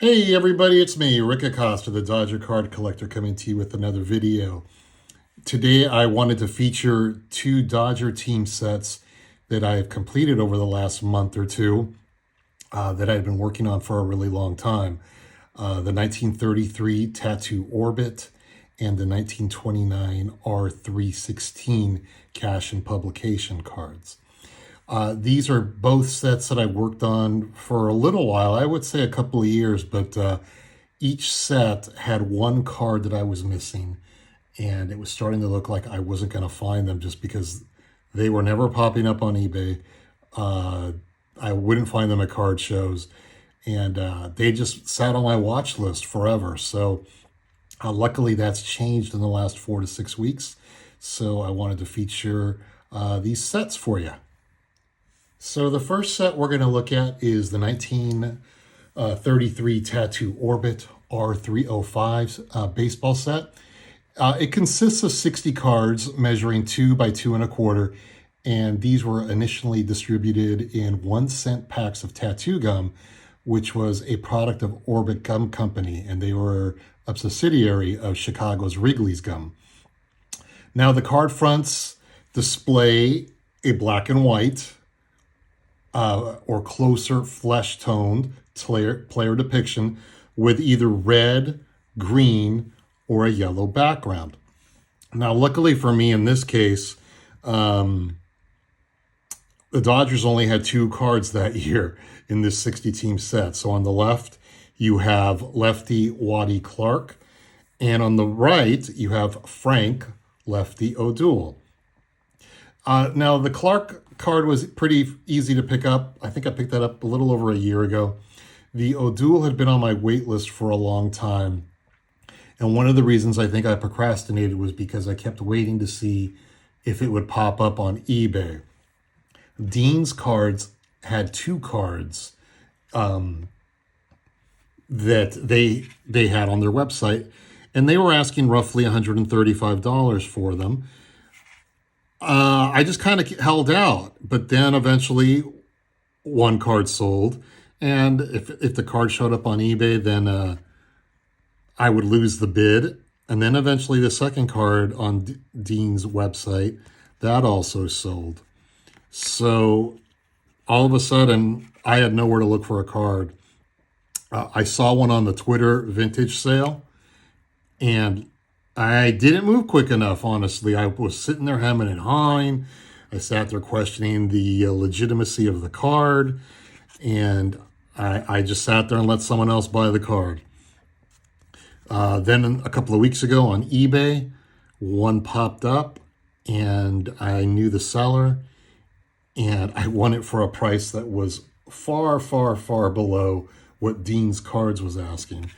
Hey everybody, it's me, Rick Acosta, the Dodger Card Collector, coming to you with another video. Today I wanted to feature two Dodger team sets that I have completed over the last month or two that I've been working on for a really long time. The 1933 Tattoo Orbit and the 1929 R316 Kashin publication cards. These are both sets that I worked on for a little while, I would say a couple of years, but each set had one card that I was missing, and it was starting to look like I wasn't going to find them just because they were never popping up on eBay. I wouldn't find them at card shows, and they just sat on my watch list forever. So luckily that's changed in the last 4 to 6 weeks. So I wanted to feature these sets for you. So the first set we're going to look at is the 1933 Tattoo Orbit R305 baseball set. It consists of 60 cards measuring 2 by 2 1/4, and these were initially distributed in 1-cent packs of tattoo gum, which was a product of Orbit Gum Company, and they were a subsidiary of Chicago's Wrigley's Gum. Now the card fronts display a black and white or closer flesh-toned player depiction with either red, green, or a yellow background. Now, luckily for me in this case, the Dodgers only had 2 cards that year in this 60-team set. So on the left, you have lefty Waddy Clark, and on the right, you have Frank Lefty O'Doul. Now, the Clark card was pretty easy to pick up. I think I picked that up a little over a year ago. The O'Doul had been on my wait list for a long time. And one of the reasons I think I procrastinated was because I kept waiting to see if it would pop up on eBay. Dean's cards had 2 cards that they had on their website, and they were asking roughly $135 for them. I just kind of held out, but then eventually one card sold, and if the card showed up on eBay, then I would lose the bid, and then eventually the second card on Dean's website, that also sold. So all of a sudden, I had nowhere to look for a card. I saw one on the Twitter vintage sale, and I didn't move quick enough, honestly. I was sitting there hemming and hawing. I sat there questioning the legitimacy of the card, and I just sat there and let someone else buy the card. Then a couple of weeks ago on eBay, one popped up, and I knew the seller, and I won it for a price that was far, far, far below what Dean's Cards was asking.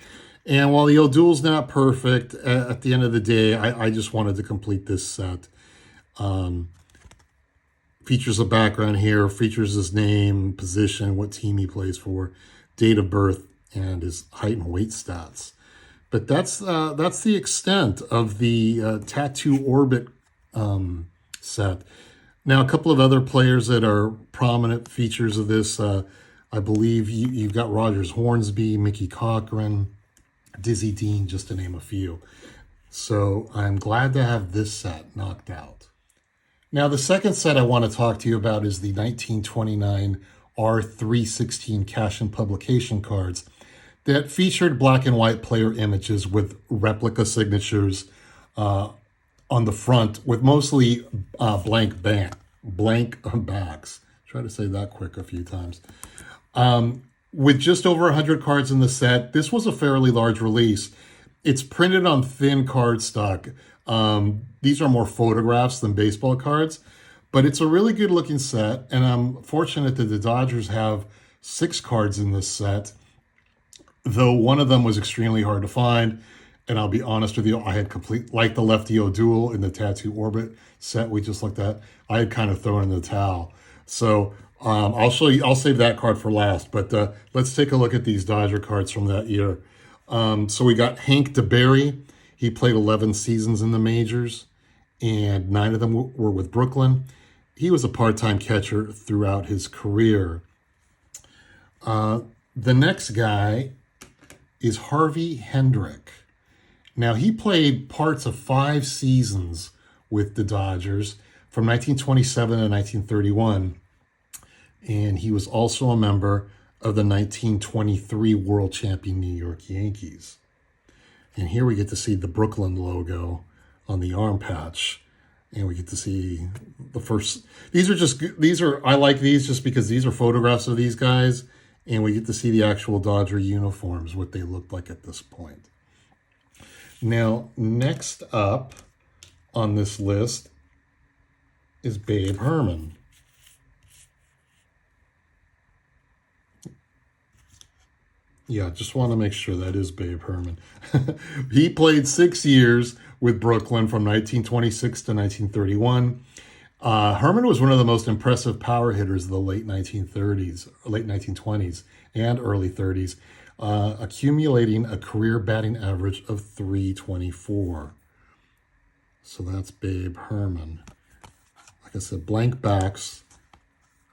And while the O'Doul's not perfect, at the end of the day, I just wanted to complete this set. Features a background here, features his name, position, what team he plays for, date of birth, and his height and weight stats. But that's the extent of the Tattoo Orbit set. Now, a couple of other players that are prominent features of this, I believe you've got Rogers Hornsby, Mickey Cochran, Dizzy Dean, just to name a few. So I'm glad to have this set knocked out. Now, the second set I want to talk to you about is the 1929 R316 Kashin publication cards that featured black and white player images with replica signatures on the front, with mostly blank backs. Try to say that quick a few times. With just over 100 cards in the set, this was a fairly large release. It's printed on thin cardstock. These are more photographs than baseball cards, but it's a really good looking set, and I'm fortunate that the Dodgers have 6 cards in this set, though one of them was extremely hard to find. And I'll be honest with you, I had like the Lefty O'Doul in the Tattoo Orbit set we just looked at, I had kind of thrown in the towel. So I'll save that card for last, but let's take a look at these Dodger cards from that year. So we got Hank DeBerry. He played 11 seasons in the majors, and 9 of them were with Brooklyn. He was a part-time catcher throughout his career. The next guy is Harvey Hendrick. Now, he played parts of 5 seasons with the Dodgers from 1927 to 1931, and he was also a member of the 1923 world champion New York Yankees. And here we get to see the Brooklyn logo on the arm patch. And we get to see the first, I like these just because these are photographs of these guys. And we get to see the actual Dodger uniforms, what they looked like at this point. Now, next up on this list is Babe Herman. Yeah, just want to make sure that is Babe Herman. He played 6 years with Brooklyn from 1926 to 1931. Herman was one of the most impressive power hitters of the late 1930s, late 1920s, and early 30s, accumulating a career batting average of .324. So that's Babe Herman. Like I said, blank backs.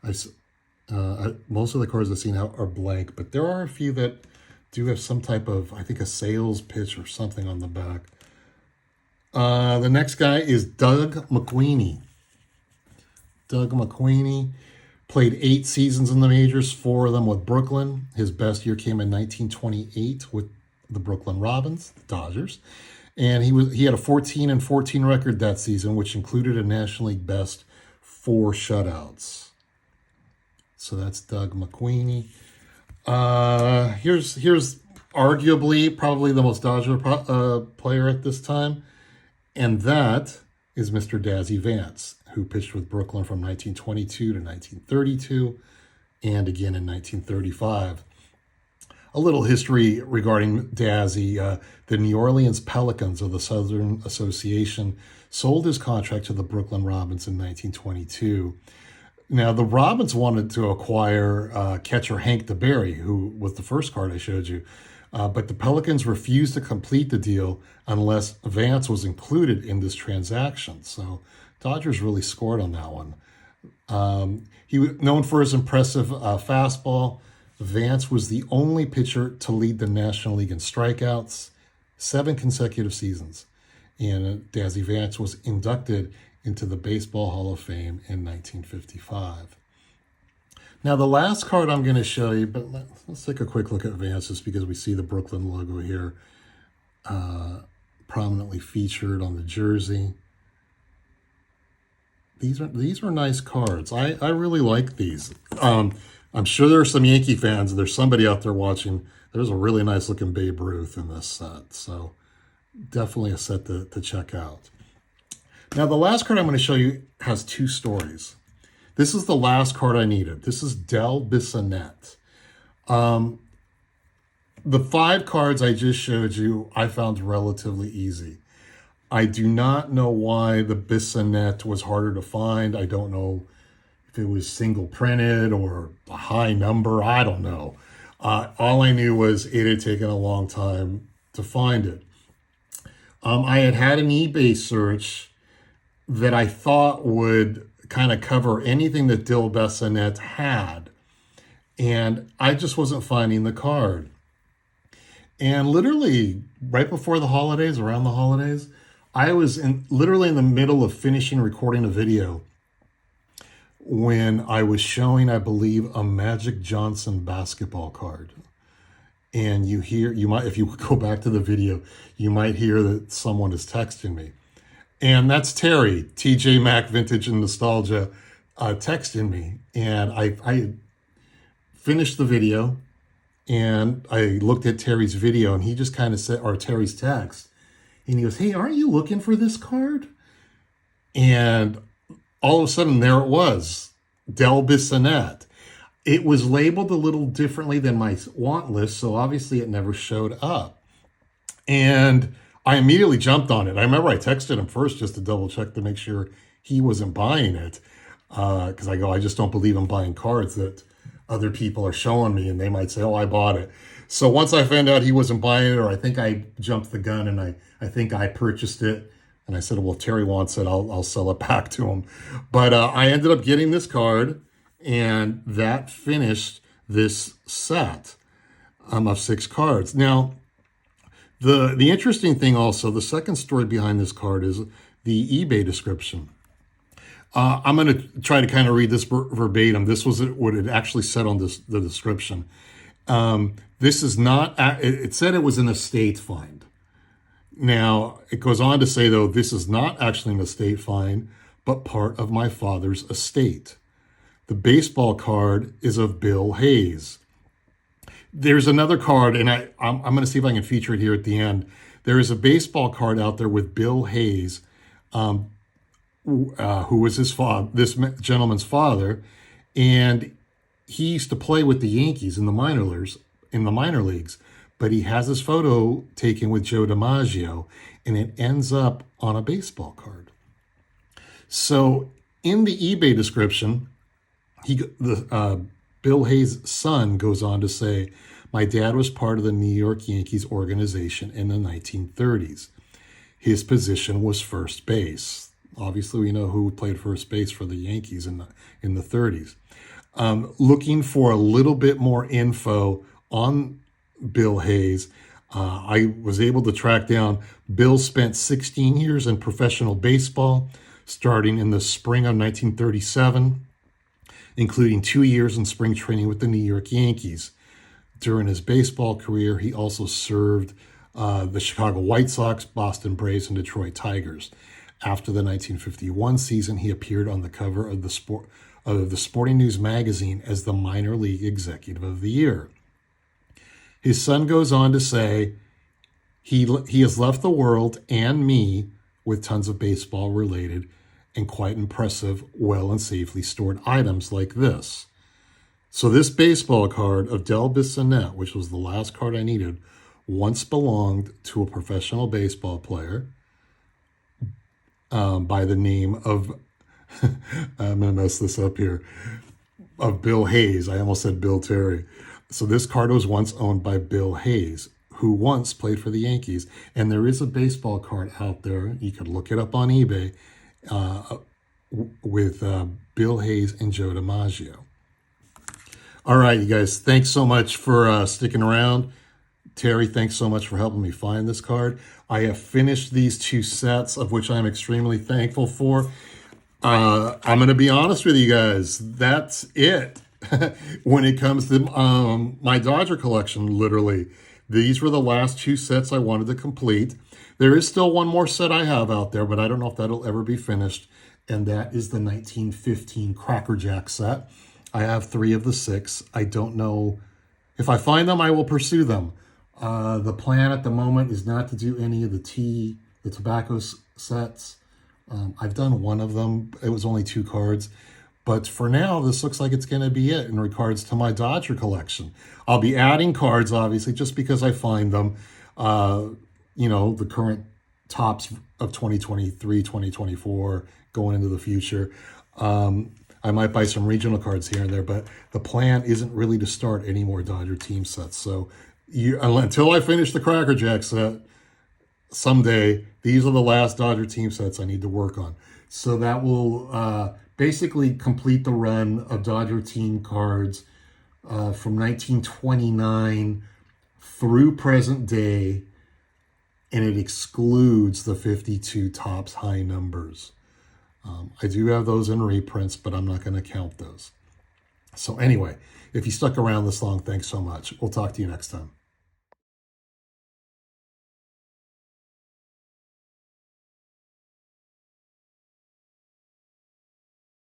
Most of the cards I've seen out are blank, but there are a few that do have some type of, I think, a sales pitch or something on the back. The next guy is Doug McQueenie. Doug McQueenie played 8 seasons in the majors, 4 of them with Brooklyn. His best year came in 1928 with the Brooklyn Robins, the Dodgers. And he had a 14-14 record that season, which included a National League best 4 shutouts. So that's Doug McQueenie. Here's arguably probably the most Dodger player at this time, and that is Mr. Dazzy Vance, who pitched with Brooklyn from 1922 to 1932, and again in 1935. A little history regarding Dazzy. The New Orleans Pelicans of the Southern Association sold his contract to the Brooklyn Robins in 1922. Now, the Robins wanted to acquire catcher Hank DeBerry, who was the first card I showed you, but the Pelicans refused to complete the deal unless Vance was included in this transaction. So Dodgers really scored on that one. He was known for his impressive fastball. Vance was the only pitcher to lead the National League in strikeouts, 7 consecutive seasons. And Dazzy Vance was inducted into the Baseball Hall of Fame in 1955. Now, the last card I'm going to show you, but let's take a quick look at Vance just because we see the Brooklyn logo here prominently featured on the jersey. These are nice cards. I really like these. I'm sure there are some Yankee fans. There's somebody out there watching. There's a really nice looking Babe Ruth in this set. So definitely a set to check out. Now, the last card I'm going to show you has 2 stories. This is the last card I needed. This is Del Bissonette. The 5 cards I just showed you, I found relatively easy. I do not know why the Bissonette was harder to find. I don't know if it was single printed or a high number. I don't know. All I knew was it had taken a long time to find it. I had an eBay search that I thought would kind of cover anything that Del Bissonette had. And I just wasn't finding the card. And literally right before the holidays, around the holidays, I was literally in the middle of finishing recording a video when I was showing, I believe, a Magic Johnson basketball card. And you might, if you go back to the video, you might hear that someone is texting me. And that's Terry, TJ Maxx Vintage and Nostalgia, texting me. And I finished the video and I looked at Terry's video and he just kind of said, or Terry's text, and he goes, "Hey, aren't you looking for this card?" And all of a sudden there it was, Del Bissonette. It was labeled a little differently than my want list, so obviously it never showed up. And I immediately jumped on it. I remember I texted him first just to double check to make sure he wasn't buying it. Because I just don't believe in buying cards that other people are showing me and they might say, "Oh, I bought it." So once I found out he wasn't buying it, or I think I jumped the gun and I think I purchased it, and I said, "Well, if Terry wants it, I'll sell it back to him." But I ended up getting this card, and that finished this set of 6 cards. Now, The interesting thing also, the second story behind this card is the eBay description. I'm going to try to kind of read this verbatim. This was what it actually said on the description. This is not, it said it was an estate find. Now, it goes on to say, though, this is not actually an estate find, but part of my father's estate. The baseball card is of Bill Hayes. There's another card, and I'm going to see if I can feature it here at the end. There is a baseball card out there with Bill Hayes, who was his father, this gentleman's father, and he used to play with the Yankees in the minor leagues. But he has his photo taken with Joe DiMaggio, and it ends up on a baseball card. So in the eBay description, Bill Hayes' son goes on to say, my dad was part of the New York Yankees organization in the 1930s. His position was first base. Obviously, we know who played first base for the Yankees in the 30s. Looking for a little bit more info on Bill Hayes, I was able to track down Bill spent 16 years in professional baseball, starting in the spring of 1937, including 2 years in spring training with the New York Yankees. During his baseball career, he also served the Chicago White Sox, Boston Braves, and Detroit Tigers. After the 1951 season, he appeared on the cover of the Sporting News magazine as the minor league executive of the year. His son goes on to say, he has left the world and me with tons of baseball related and quite impressive, well and safely stored items like this. So this baseball card of Del Bissonette, which was the last card I needed, once belonged to a professional baseball player by the name of, I'm going to mess this up here, of Bill Hayes. I almost said Bill Terry. So this card was once owned by Bill Hayes, who once played for the Yankees. And there is a baseball card out there. You could look it up on eBay with Bill Hayes and Joe DiMaggio. All right, you guys, thanks so much for sticking around. Terry, thanks so much for helping me find this card. I have finished these 2 sets, of which I'm extremely thankful for. I'm going to be honest with you guys. That's it. When it comes to my Dodger collection, literally. These were the last 2 sets I wanted to complete. There is still one more set I have out there, but I don't know if that'll ever be finished, and that is the 1915 Cracker Jack set. I have 3 of the 6. I don't know. If I find them, I will pursue them. The plan at the moment is not to do any of the tobacco sets. I've done one of them. It was only 2 cards. But for now, this looks like it's going to be it in regards to my Dodger collection. I'll be adding cards, obviously, just because I find them. The current tops of 2023, 2024, going into the future. I might buy some regional cards here and there, but the plan isn't really to start any more Dodger team sets. So until I finish the Cracker Jack set, someday, these are the last Dodger team sets I need to work on. So that will basically complete the run of Dodger team cards from 1929 through present day, and it excludes the 52 Topps high numbers. I do have those in reprints, but I'm not going to count those. So anyway, if you stuck around this long, thanks so much. We'll talk to you next time.